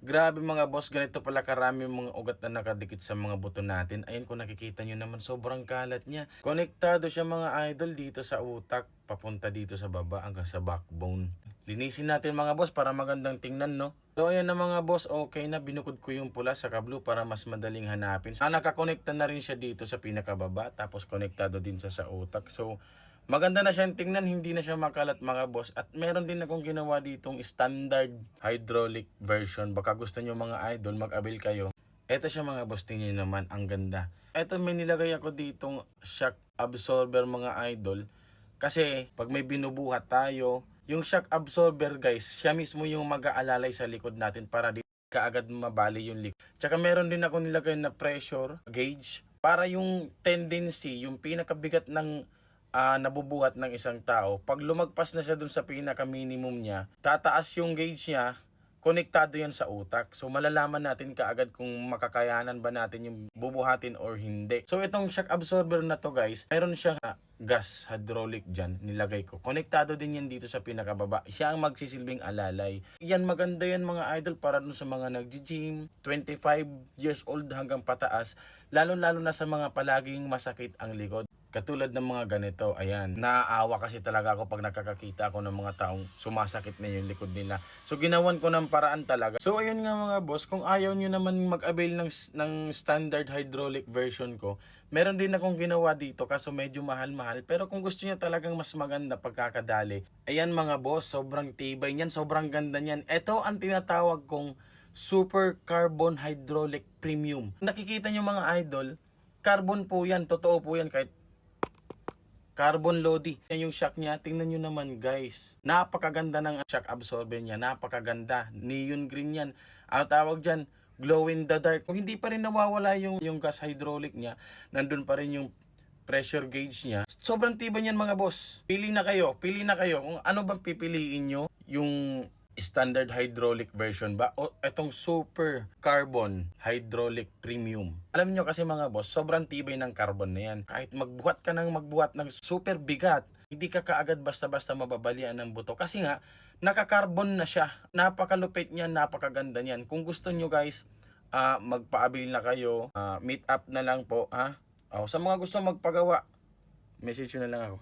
Grabe mga boss, ganito pala karami mga ugat na nakadikit sa mga buto natin. Ayun kung nakikita nyo naman, sobrang kalat niya. Konektado siya mga idol dito sa utak, papunta dito sa baba hanggang sa backbone. Linisin natin mga boss para magandang tingnan, no? So ayan na mga boss, okay na, binukod ko yung pula sa blue para mas madaling hanapin. Nakakonekta na rin siya dito sa pinakababa, tapos konektado din sa utak. So maganda na siyang tingnan, hindi na siya makalat mga boss. At meron din akong ginawa ditong standard hydraulic version. Baka gusto nyo mga idol, mag-avail kayo. Ito siya mga boss, tingnan nyo naman, ang ganda. Ito may nilagay ako ditong shock absorber mga idol. Kasi pag may binubuhat tayo, yung shock absorber guys, siya mismo yung mag-aalalay sa likod natin para di kaagad mabali yung leak. Tsaka meron din ako nilagay na pressure gauge para yung tendency, yung pinakabigat ng nabubuhat ng isang tao, pag lumagpas na siya dun sa pinaka-minimum niya, tataas yung gauge niya, konektado yan sa utak. So malalaman natin kaagad kung makakayanan ba natin yung bubuhatin or hindi. So itong shock absorber na to guys, mayroon siyang gas hydraulic dyan, nilagay ko. Konektado din yan dito sa pinakababa. Siya ang magsisilbing alalay. Yan maganda yan mga idol para dun sa mga nag-gym, 25 years old hanggang pataas, lalo-lalo na sa mga palaging masakit ang likod. Katulad ng mga ganito, ayan, naaawa kasi talaga ako pag nakakakita ako ng mga taong sumasakit na yung likod nila. So ginawan ko ng paraan talaga. So ayun nga mga boss, kung ayaw nyo naman mag-avail ng standard hydraulic version ko, meron din akong ginawa dito kaso medyo mahal-mahal. Pero kung gusto nyo talagang mas maganda pagkakadali, ayan mga boss, sobrang tibay niyan, sobrang ganda niyan. Ito ang tinatawag kong Super Carbon Hydraulic Premium. Nakikita nyo mga idol, carbon po yan, totoo po yan kahit carbon Lodi. Yan yung shock niya. Tingnan nyo naman guys. Napakaganda ng shock absorber niya. Napakaganda. Neon green yan. Ang tawag dyan, glow in the dark. Kung hindi pa rin nawawala yung gas hydraulic niya, nandun pa rin yung pressure gauge niya. Sobrang tibay niyan mga boss. Pili na kayo. Pili na kayo. Kung ano bang pipiliin nyo, yung standard hydraulic version ba o etong super carbon hydraulic premium. Alam niyo kasi mga boss, sobrang tibay ng carbon na yan. Kahit magbuhat ka ng super bigat, hindi ka kaagad basta-basta mababalian ng buto. Kasi nga, naka-carbon na siya. Napakalupit niyan, napakaganda niyan. Kung gusto niyo guys, magpa-avail na kayo, meet up na lang po. Sa mga gusto magpagawa, message nyo na lang ako.